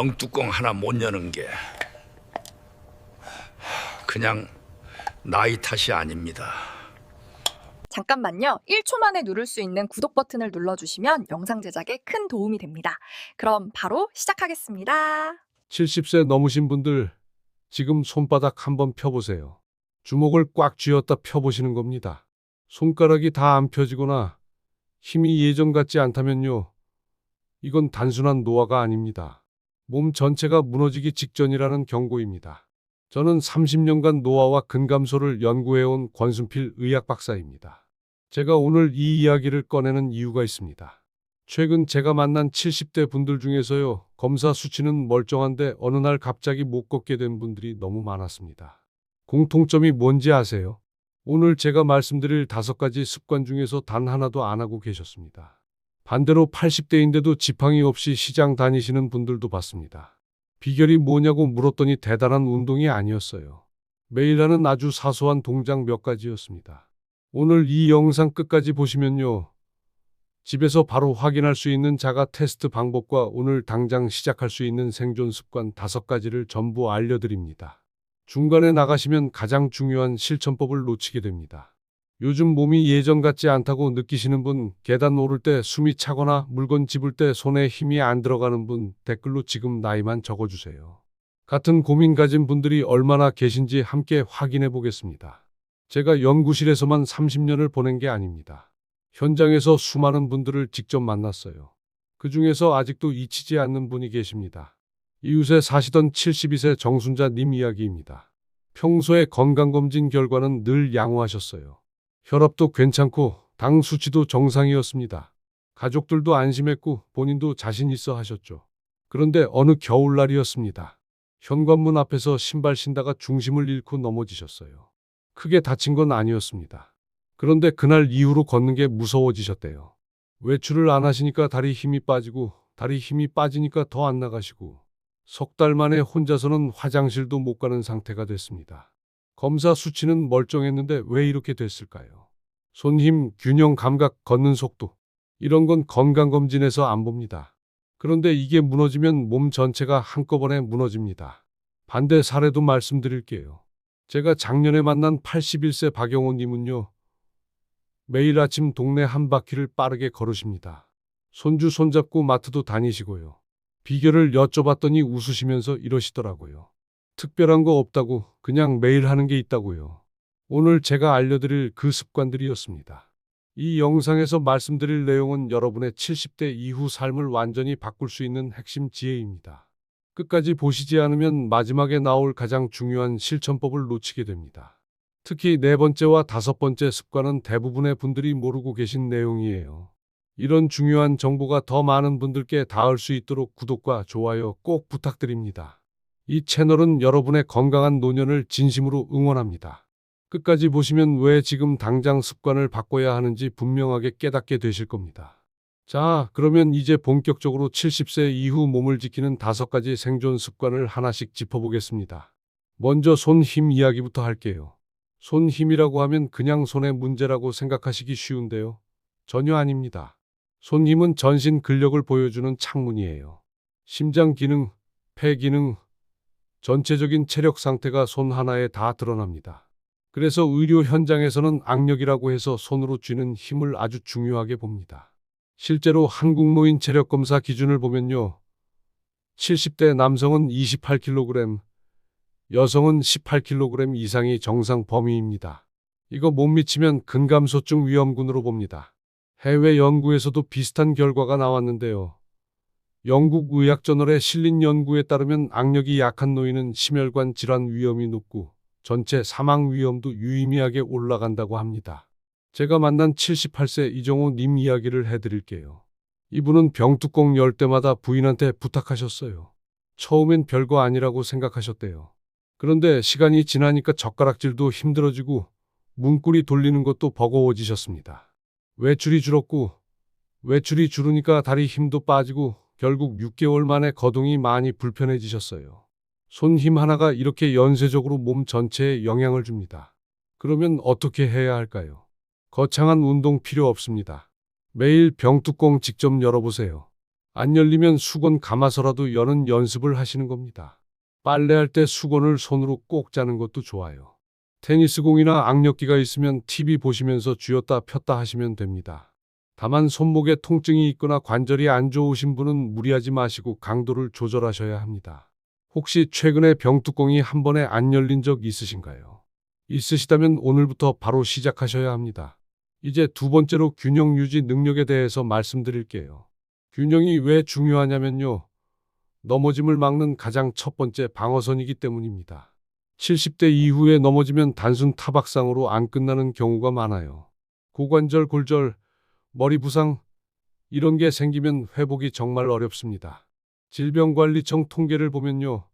병뚜껑 하나 못 여는 게 그냥 나이 탓이 아닙니다. 잠깐만요. 1초 만에 누를 수 있는 구독 버튼을 눌러주시면 영상 제작에 큰 도움이 됩니다. 그럼 바로 시작하겠습니다. 70세 넘으신 분들 지금 손바닥 한번 펴보세요. 주먹을 꽉 쥐었다 펴보시는 겁니다. 손가락이 다 안 펴지거나 힘이 예전 같지 않다면요. 이건 단순한 노화가 아닙니다. 몸 전체가 무너지기 직전이라는 경고입니다. 저는 30년간 노화와 근감소를 연구해온 권순필 의학 박사입니다. 제가 오늘 이 이야기를 꺼내는 이유가 있습니다. 최근 제가 만난 70대 분들 중에서요. 검사 수치는 멀쩡한데 어느 날 갑자기 못 걷게 된 분들이 너무 많았습니다. 공통점이 뭔지 아세요? 오늘 제가 말씀드릴 5가지 습관 중에서 단 하나도 안 하고 계셨습니다. 반대로 80대인데도 지팡이 없이 시장 다니시는 분들도 봤습니다. 비결이 뭐냐고 물었더니 대단한 운동이 아니었어요. 매일 하는 아주 사소한 동작 몇 가지였습니다. 오늘 이 영상 끝까지 보시면요. 집에서 바로 확인할 수 있는 자가 테스트 방법과 오늘 당장 시작할 수 있는 생존 습관 5가지를 전부 알려드립니다. 중간에 나가시면 가장 중요한 실천법을 놓치게 됩니다. 요즘 몸이 예전 같지 않다고 느끼시는 분, 계단 오를 때 숨이 차거나 물건 집을 때 손에 힘이 안 들어가는 분, 댓글로 지금 나이만 적어주세요. 같은 고민 가진 분들이 얼마나 계신지 함께 확인해 보겠습니다. 제가 연구실에서만 30년을 보낸 게 아닙니다. 현장에서 수많은 분들을 직접 만났어요. 그 중에서 아직도 잊히지 않는 분이 계십니다. 이웃에 사시던 72세 정순자 님 이야기입니다. 평소에 건강검진 결과는 늘 양호하셨어요. 혈압도 괜찮고 당 수치도 정상이었습니다. 가족들도 안심했고 본인도 자신 있어 하셨죠. 그런데 어느 겨울날이었습니다. 현관문 앞에서 신발 신다가 중심을 잃고 넘어지셨어요. 크게 다친 건 아니었습니다. 그런데 그날 이후로 걷는 게 무서워지셨대요. 외출을 안 하시니까 다리 힘이 빠지고 다리 힘이 빠지니까 더 안 나가시고 석 달 만에 혼자서는 화장실도 못 가는 상태가 됐습니다. 검사 수치는 멀쩡했는데 왜 이렇게 됐을까요? 손힘, 균형 감각, 걷는 속도 이런 건 건강검진에서 안 봅니다. 그런데 이게 무너지면 몸 전체가 한꺼번에 무너집니다. 반대 사례도 말씀드릴게요. 제가 작년에 만난 81세 박영호 님은요. 매일 아침 동네 한 바퀴를 빠르게 걸으십니다. 손주 손잡고 마트도 다니시고요. 비결을 여쭤봤더니 웃으시면서 이러시더라고요. 특별한 거 없다고 그냥 매일 하는 게 있다고요. 오늘 제가 알려드릴 그 습관들이었습니다. 이 영상에서 말씀드릴 내용은 여러분의 70대 이후 삶을 완전히 바꿀 수 있는 핵심 지혜입니다. 끝까지 보시지 않으면 마지막에 나올 가장 중요한 실천법을 놓치게 됩니다. 특히 4번째와 5번째 습관은 대부분의 분들이 모르고 계신 내용이에요. 이런 중요한 정보가 더 많은 분들께 닿을 수 있도록 구독과 좋아요 꼭 부탁드립니다. 이 채널은 여러분의 건강한 노년을 진심으로 응원합니다. 끝까지 보시면 왜 지금 당장 습관을 바꿔야 하는지 분명하게 깨닫게 되실 겁니다. 자, 그러면 이제 본격적으로 70세 이후 몸을 지키는 5가지 생존 습관을 하나씩 짚어보겠습니다. 먼저 손 힘 이야기부터 할게요. 손 힘이라고 하면 그냥 손의 문제라고 생각하시기 쉬운데요. 전혀 아닙니다. 손 힘은 전신 근력을 보여주는 창문이에요. 심장 기능, 폐 기능, 전체적인 체력 상태가 손 하나에 다 드러납니다. 그래서 의료 현장에서는 악력이라고 해서 손으로 쥐는 힘을 아주 중요하게 봅니다. 실제로 한국노인 체력검사 기준을 보면요. 70대 남성은 28kg, 여성은 18kg 이상이 정상 범위입니다. 이거 못 미치면 근감소증 위험군으로 봅니다. 해외 연구에서도 비슷한 결과가 나왔는데요. 영국 의학저널에 실린 연구에 따르면 악력이 약한 노인은 심혈관 질환 위험이 높고 전체 사망 위험도 유의미하게 올라간다고 합니다. 제가 만난 78세 이정호 님 이야기를 해드릴게요. 이분은 병뚜껑 열 때마다 부인한테 부탁하셨어요. 처음엔 별거 아니라고 생각하셨대요. 그런데 시간이 지나니까 젓가락질도 힘들어지고 문고리 돌리는 것도 버거워지셨습니다. 외출이 줄었고 외출이 줄으니까 다리 힘도 빠지고 결국 6개월 만에 거동이 많이 불편해지셨어요. 손 힘 하나가 이렇게 연쇄적으로 몸 전체에 영향을 줍니다. 그러면 어떻게 해야 할까요? 거창한 운동 필요 없습니다. 매일 병뚜껑 직접 열어보세요. 안 열리면 수건 감아서라도 여는 연습을 하시는 겁니다. 빨래할 때 수건을 손으로 꼭 짜는 것도 좋아요. 테니스 공이나 악력기가 있으면 TV 보시면서 쥐었다 폈다 하시면 됩니다. 다만 손목에 통증이 있거나 관절이 안 좋으신 분은 무리하지 마시고 강도를 조절하셔야 합니다. 혹시 최근에 병뚜껑이 한 번에 안 열린 적 있으신가요? 있으시다면 오늘부터 바로 시작하셔야 합니다. 이제 두 번째로 균형 유지 능력에 대해서 말씀드릴게요. 균형이 왜 중요하냐면요. 넘어짐을 막는 가장 첫 번째 방어선이기 때문입니다. 70대 이후에 넘어지면 단순 타박상으로 안 끝나는 경우가 많아요. 고관절, 골절, 머리 부상 이런 게 생기면 회복이 정말 어렵습니다. 질병관리청 통계를 보면요.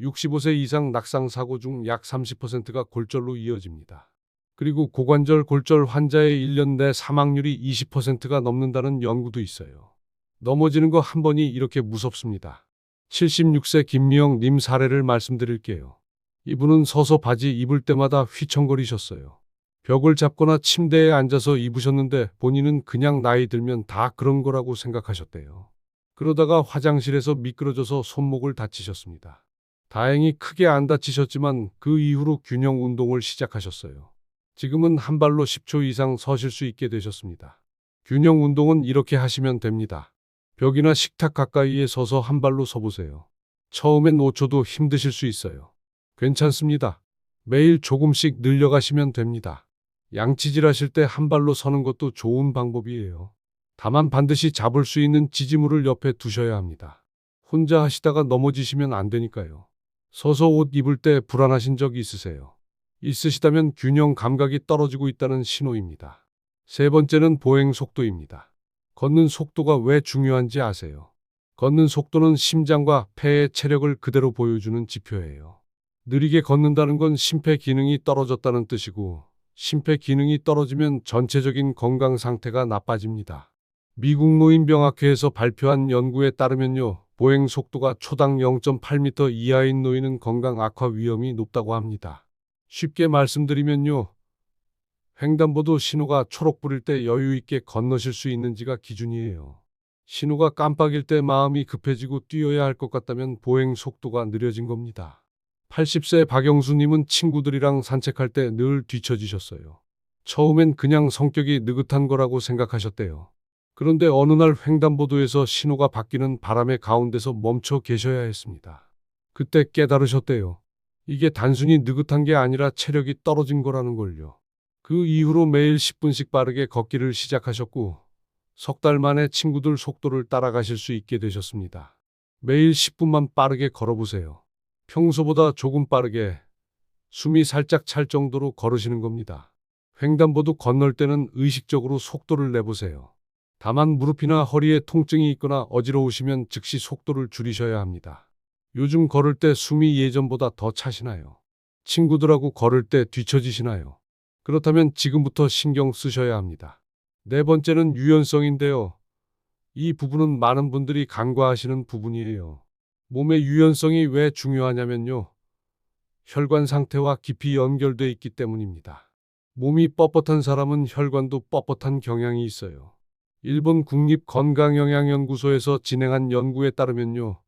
65세 이상 낙상 사고 중 약 30%가 골절로 이어집니다. 그리고 고관절 골절 환자의 1년 내 사망률이 20%가 넘는다는 연구도 있어요. 넘어지는 거 한 번이 이렇게 무섭습니다. 76세 김미영 님 사례를 말씀드릴게요. 이분은 서서 바지 입을 때마다 휘청거리셨어요. 벽을 잡거나 침대에 앉아서 입으셨는데 본인은 그냥 나이 들면 다 그런 거라고 생각하셨대요. 그러다가 화장실에서 미끄러져서 손목을 다치셨습니다. 다행히 크게 안 다치셨지만 그 이후로 균형 운동을 시작하셨어요. 지금은 한 발로 10초 이상 서실 수 있게 되셨습니다. 균형 운동은 이렇게 하시면 됩니다. 벽이나 식탁 가까이에 서서 한 발로 서보세요. 처음엔 5초도 힘드실 수 있어요. 괜찮습니다. 매일 조금씩 늘려가시면 됩니다. 양치질 하실 때 한 발로 서는 것도 좋은 방법이에요. 다만 반드시 잡을 수 있는 지지물을 옆에 두셔야 합니다. 혼자 하시다가 넘어지시면 안 되니까요. 서서 옷 입을 때 불안하신 적 있으세요? 있으시다면 균형 감각이 떨어지고 있다는 신호입니다. 세 번째는 보행 속도입니다. 걷는 속도가 왜 중요한지 아세요? 걷는 속도는 심장과 폐의 체력을 그대로 보여주는 지표예요. 느리게 걷는다는 건 심폐 기능이 떨어졌다는 뜻이고, 심폐 기능이 떨어지면 전체적인 건강 상태가 나빠집니다. 미국 노인병학회에서 발표한 연구에 따르면요, 보행 속도가 초당 0.8m 이하인 노인은 건강 악화 위험이 높다고 합니다. 쉽게 말씀드리면요, 횡단보도 신호가 초록불일 때 여유 있게 건너실 수 있는지가 기준이에요. 신호가 깜빡일 때 마음이 급해지고 뛰어야 할 것 같다면 보행 속도가 느려진 겁니다. 80세 박영수님은 친구들이랑 산책할 때 늘 뒤처지셨어요. 처음엔 그냥 성격이 느긋한 거라고 생각하셨대요. 그런데 어느 날 횡단보도에서 신호가 바뀌는 바람의 가운데서 멈춰 계셔야 했습니다. 그때 깨달으셨대요. 이게 단순히 느긋한 게 아니라 체력이 떨어진 거라는 걸요. 그 이후로 매일 10분씩 빠르게 걷기를 시작하셨고, 석 달 만에 친구들 속도를 따라가실 수 있게 되셨습니다. 매일 10분만 빠르게 걸어보세요. 평소보다 조금 빠르게 숨이 살짝 찰 정도로 걸으시는 겁니다. 횡단보도 건널 때는 의식적으로 속도를 내보세요. 다만 무릎이나 허리에 통증이 있거나 어지러우시면 즉시 속도를 줄이셔야 합니다. 요즘 걸을 때 숨이 예전보다 더 차시나요? 친구들하고 걸을 때 뒤처지시나요? 그렇다면 지금부터 신경 쓰셔야 합니다. 네 번째는 유연성인데요. 이 부분은 많은 분들이 간과하시는 부분이에요. 몸의 유연성이 왜 중요하냐면요. 혈관 상태와 깊이 연결돼 있기 때문입니다. 몸이 뻣뻣한 사람은 혈관도 뻣뻣한 경향이 있어요. 일본 국립건강영양연구소에서 진행한 연구에 따르면요.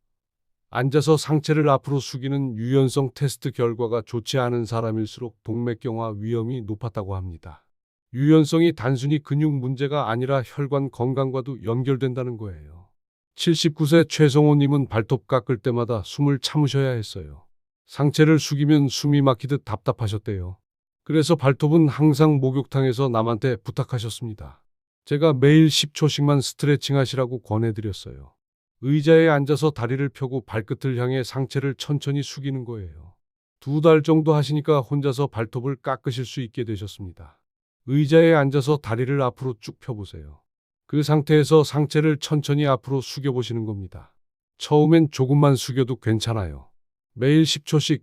앉아서 상체를 앞으로 숙이는 유연성 테스트 결과가 좋지 않은 사람일수록 동맥경화 위험이 높았다고 합니다. 유연성이 단순히 근육 문제가 아니라 혈관 건강과도 연결된다는 거예요. 79세 최성호님은 발톱 깎을 때마다 숨을 참으셔야 했어요. 상체를 숙이면 숨이 막히듯 답답하셨대요. 그래서 발톱은 항상 목욕탕에서 남한테 부탁하셨습니다. 제가 매일 10초씩만 스트레칭 하시라고 권해드렸어요. 의자에 앉아서 다리를 펴고 발끝을 향해 상체를 천천히 숙이는 거예요. 2달 정도 하시니까 혼자서 발톱을 깎으실 수 있게 되셨습니다. 의자에 앉아서 다리를 앞으로 쭉 펴보세요. 그 상태에서 상체를 천천히 앞으로 숙여보시는 겁니다. 처음엔 조금만 숙여도 괜찮아요. 매일 10초씩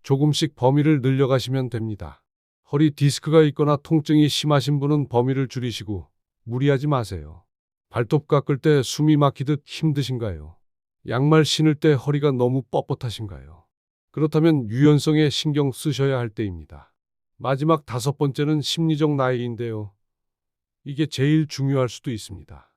조금씩 범위를 늘려가시면 됩니다. 허리 디스크가 있거나 통증이 심하신 분은 범위를 줄이시고 무리하지 마세요. 발톱 깎을 때 숨이 막히듯 힘드신가요? 양말 신을 때 허리가 너무 뻣뻣하신가요? 그렇다면 유연성에 신경 쓰셔야 할 때입니다. 마지막 5번째는 심리적 나이인데요. 이게 제일 중요할 수도 있습니다.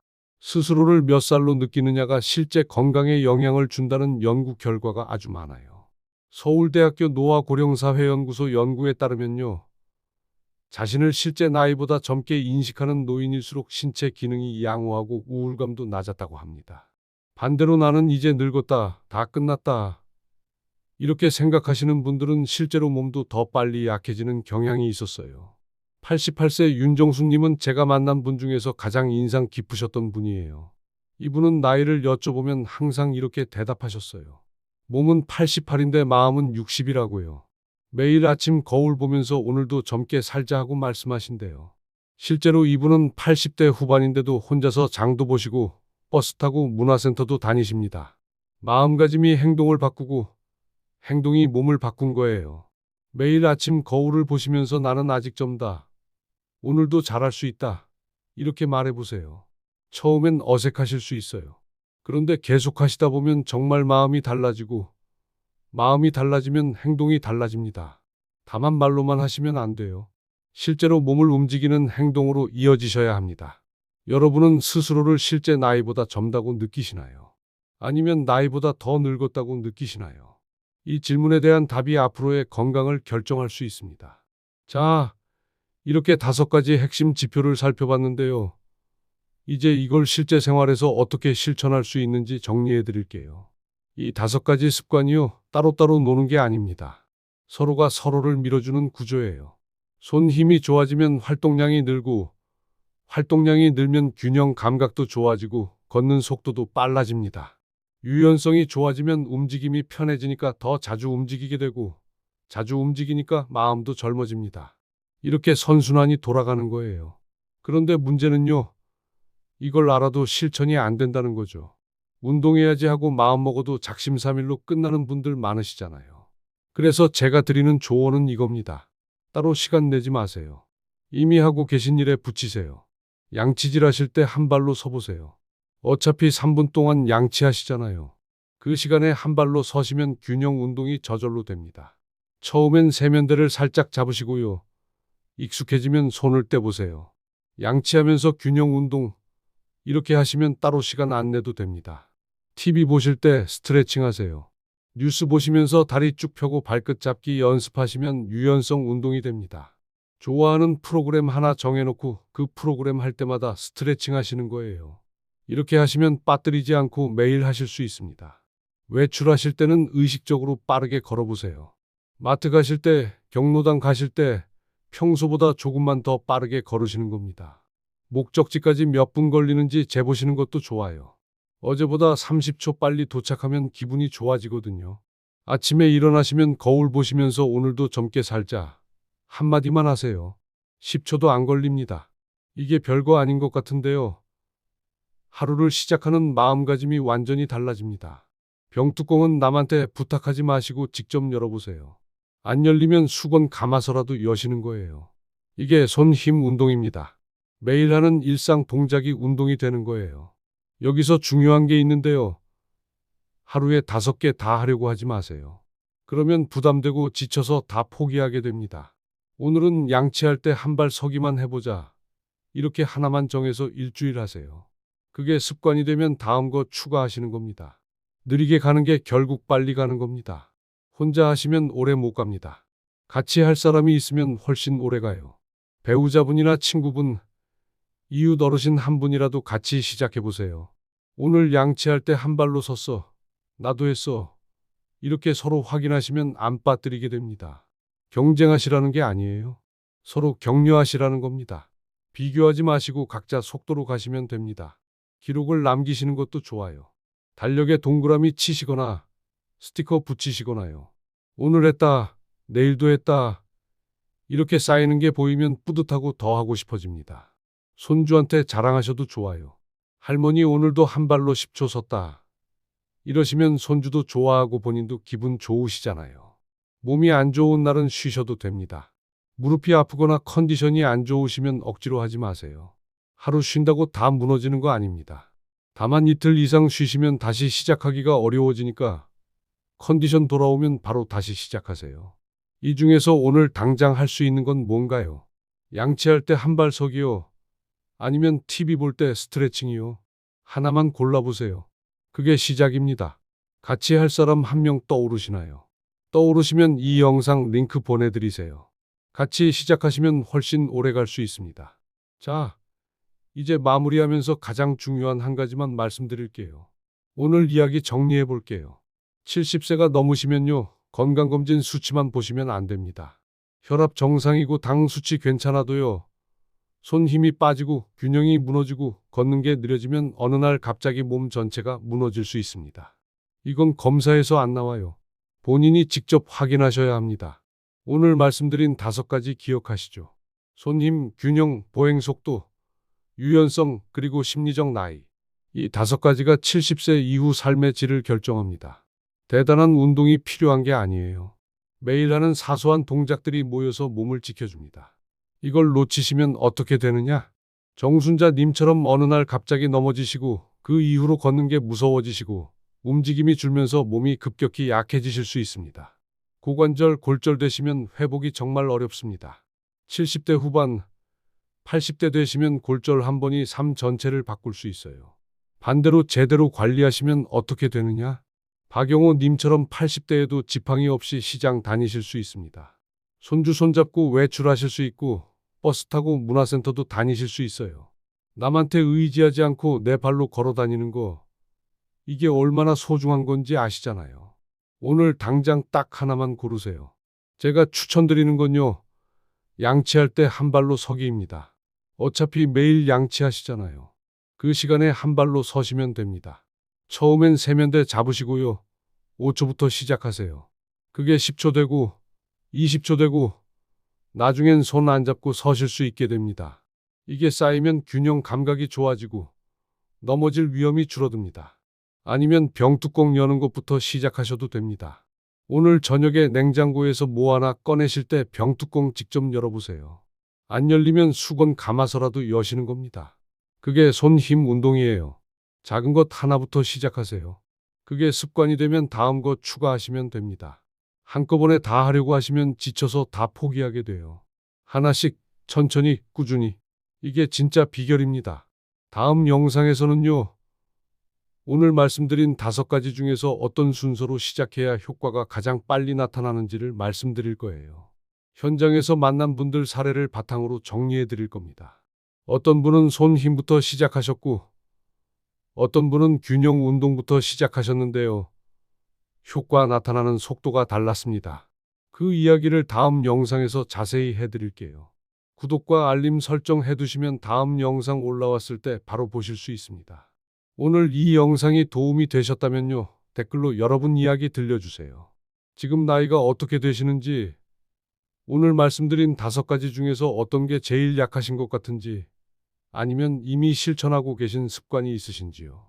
스스로를 몇 살로 느끼느냐가 실제 건강에 영향을 준다는 연구 결과가 아주 많아요. 서울대학교 노화고령사회연구소 연구에 따르면요. 자신을 실제 나이보다 젊게 인식하는 노인일수록 신체 기능이 양호하고 우울감도 낮았다고 합니다. 반대로 나는 이제 늙었다, 다 끝났다. 이렇게 생각하시는 분들은 실제로 몸도 더 빨리 약해지는 경향이 있었어요. 88세 윤정수님은 제가 만난 분 중에서 가장 인상 깊으셨던 분이에요. 이분은 나이를 여쭤보면 항상 이렇게 대답하셨어요. 몸은 88인데 마음은 60이라고요. 매일 아침 거울 보면서 오늘도 젊게 살자 하고 말씀하신대요. 실제로 이분은 80대 후반인데도 혼자서 장도 보시고 버스 타고 문화센터도 다니십니다. 마음가짐이 행동을 바꾸고 행동이 몸을 바꾼 거예요. 매일 아침 거울을 보시면서 나는 아직 젊다. 오늘도 잘할 수 있다. 이렇게 말해보세요. 처음엔 어색하실 수 있어요. 그런데 계속 하시다 보면 정말 마음이 달라지고 마음이 달라지면 행동이 달라집니다. 다만 말로만 하시면 안 돼요. 실제로 몸을 움직이는 행동으로 이어지셔야 합니다. 여러분은 스스로를 실제 나이보다 젊다고 느끼시나요? 아니면 나이보다 더 늙었다고 느끼시나요? 이 질문에 대한 답이 앞으로의 건강을 결정할 수 있습니다. 자, 이렇게 5가지 핵심 지표를 살펴봤는데요. 이제 이걸 실제 생활에서 어떻게 실천할 수 있는지 정리해 드릴게요. 이 5가지 습관이요, 따로따로 노는 게 아닙니다. 서로가 서로를 밀어주는 구조예요. 손 힘이 좋아지면 활동량이 늘고, 활동량이 늘면 균형 감각도 좋아지고, 걷는 속도도 빨라집니다. 유연성이 좋아지면 움직임이 편해지니까 더 자주 움직이게 되고, 자주 움직이니까 마음도 젊어집니다. 이렇게 선순환이 돌아가는 거예요. 그런데 문제는요, 이걸 알아도 실천이 안 된다는 거죠. 운동해야지 하고 마음먹어도 작심삼일로 끝나는 분들 많으시잖아요. 그래서 제가 드리는 조언은 이겁니다. 따로 시간 내지 마세요. 이미 하고 계신 일에 붙이세요. 양치질 하실 때 한 발로 서보세요. 어차피 3분 동안 양치하시잖아요. 그 시간에 한 발로 서시면 균형 운동이 저절로 됩니다. 처음엔 세면대를 살짝 잡으시고요. 익숙해지면 손을 떼보세요. 양치하면서 균형 운동, 이렇게 하시면 따로 시간 안 내도 됩니다. TV 보실 때 스트레칭 하세요. 뉴스 보시면서 다리 쭉 펴고 발끝 잡기 연습하시면 유연성 운동이 됩니다. 좋아하는 프로그램 하나 정해놓고 그 프로그램 할 때마다 스트레칭 하시는 거예요. 이렇게 하시면 빠뜨리지 않고 매일 하실 수 있습니다. 외출하실 때는 의식적으로 빠르게 걸어보세요. 마트 가실 때, 경로당 가실 때 평소보다 조금만 더 빠르게 걸으시는 겁니다. 목적지까지 몇 분 걸리는지 재보시는 것도 좋아요. 어제보다 30초 빨리 도착하면 기분이 좋아지거든요. 아침에 일어나시면 거울 보시면서 오늘도 젊게 살자. 한마디만 하세요. 10초도 안 걸립니다. 이게 별거 아닌 것 같은데요. 하루를 시작하는 마음가짐이 완전히 달라집니다. 병뚜껑은 남한테 부탁하지 마시고 직접 열어보세요. 안 열리면 수건 감아서라도 여시는 거예요. 이게 손 힘 운동입니다. 매일 하는 일상 동작이 운동이 되는 거예요. 여기서 중요한 게 있는데요. 하루에 5개 다 하려고 하지 마세요. 그러면 부담되고 지쳐서 다 포기하게 됩니다. 오늘은 양치할 때 한 발 서기만 해보자. 이렇게 하나만 정해서 일주일 하세요. 그게 습관이 되면 다음 거 추가하시는 겁니다. 느리게 가는 게 결국 빨리 가는 겁니다. 혼자 하시면 오래 못 갑니다. 같이 할 사람이 있으면 훨씬 오래 가요. 배우자분이나 친구분, 이웃 어르신 한 분이라도 같이 시작해 보세요. 오늘 양치할 때 한 발로 섰어. 나도 했어. 이렇게 서로 확인하시면 안 빠뜨리게 됩니다. 경쟁하시라는 게 아니에요. 서로 격려하시라는 겁니다. 비교하지 마시고 각자 속도로 가시면 됩니다. 기록을 남기시는 것도 좋아요. 달력에 동그라미 치시거나 스티커 붙이시거나요. 오늘 했다, 내일도 했다. 이렇게 쌓이는 게 보이면 뿌듯하고 더 하고 싶어집니다. 손주한테 자랑하셔도 좋아요. 할머니 오늘도 한 발로 10초 섰다. 이러시면 손주도 좋아하고 본인도 기분 좋으시잖아요. 몸이 안 좋은 날은 쉬셔도 됩니다. 무릎이 아프거나 컨디션이 안 좋으시면 억지로 하지 마세요. 하루 쉰다고 다 무너지는 거 아닙니다. 다만 이틀 이상 쉬시면 다시 시작하기가 어려워지니까 컨디션 돌아오면 바로 다시 시작하세요. 이 중에서 오늘 당장 할 수 있는 건 뭔가요? 양치할 때 한 발 서기요? 아니면 TV 볼 때 스트레칭이요? 하나만 골라보세요. 그게 시작입니다. 같이 할 사람 한 명 떠오르시나요? 떠오르시면 이 영상 링크 보내드리세요. 같이 시작하시면 훨씬 오래 갈 수 있습니다. 자, 이제 마무리하면서 가장 중요한 한 가지만 말씀드릴게요. 오늘 이야기 정리해 볼게요. 70세가 넘으시면요, 건강검진 수치만 보시면 안 됩니다. 혈압 정상이고 당 수치 괜찮아도요, 손 힘이 빠지고 균형이 무너지고 걷는 게 느려지면 어느 날 갑자기 몸 전체가 무너질 수 있습니다. 이건 검사에서 안 나와요. 본인이 직접 확인하셔야 합니다. 오늘 말씀드린 5가지 기억하시죠? 손힘, 균형, 보행 속도, 유연성, 그리고 심리적 나이. 이 5가지가 70세 이후 삶의 질을 결정합니다. 대단한 운동이 필요한 게 아니에요. 매일 하는 사소한 동작들이 모여서 몸을 지켜줍니다. 이걸 놓치시면 어떻게 되느냐? 정순자 님처럼 어느 날 갑자기 넘어지시고 그 이후로 걷는 게 무서워지시고 움직임이 줄면서 몸이 급격히 약해지실 수 있습니다. 고관절, 골절 되시면 회복이 정말 어렵습니다. 70대 후반, 80대 되시면 골절 한 번이 삶 전체를 바꿀 수 있어요. 반대로 제대로 관리하시면 어떻게 되느냐? 박영호 님처럼 80대에도 지팡이 없이 시장 다니실 수 있습니다. 손주 손잡고 외출하실 수 있고 버스 타고 문화센터도 다니실 수 있어요. 남한테 의지하지 않고 내 발로 걸어 다니는 거, 이게 얼마나 소중한 건지 아시잖아요. 오늘 당장 딱 하나만 고르세요. 제가 추천드리는 건요, 양치할 때 한 발로 서기입니다. 어차피 매일 양치하시잖아요. 그 시간에 한 발로 서시면 됩니다. 처음엔 세면대 잡으시고요, 5초부터 시작하세요. 그게 10초 되고 20초 되고 나중엔 손 안 잡고 서실 수 있게 됩니다. 이게 쌓이면 균형 감각이 좋아지고 넘어질 위험이 줄어듭니다. 아니면 병뚜껑 여는 것부터 시작하셔도 됩니다. 오늘 저녁에 냉장고에서 뭐 하나 꺼내실 때 병뚜껑 직접 열어보세요. 안 열리면 수건 감아서라도 여시는 겁니다. 그게 손 힘 운동이에요. 작은 것 하나부터 시작하세요. 그게 습관이 되면 다음 거 추가하시면 됩니다. 한꺼번에 다 하려고 하시면 지쳐서 다 포기하게 돼요. 하나씩 천천히 꾸준히. 이게 진짜 비결입니다. 다음 영상에서는요, 오늘 말씀드린 5가지 중에서 어떤 순서로 시작해야 효과가 가장 빨리 나타나는지를 말씀드릴 거예요. 현장에서 만난 분들 사례를 바탕으로 정리해 드릴 겁니다. 어떤 분은 손 힘부터 시작하셨고, 어떤 분은 균형 운동부터 시작하셨는데요. 효과 나타나는 속도가 달랐습니다. 그 이야기를 다음 영상에서 자세히 해드릴게요. 구독과 알림 설정 해두시면 다음 영상 올라왔을 때 바로 보실 수 있습니다. 오늘 이 영상이 도움이 되셨다면요, 댓글로 여러분 이야기 들려주세요. 지금 나이가 어떻게 되시는지, 오늘 말씀드린 5가지 중에서 어떤 게 제일 약하신 것 같은지, 아니면 이미 실천하고 계신 습관이 있으신지요.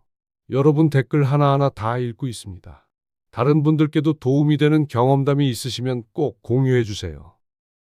여러분 댓글 하나하나 다 읽고 있습니다. 다른 분들께도 도움이 되는 경험담이 있으시면 꼭 공유해 주세요.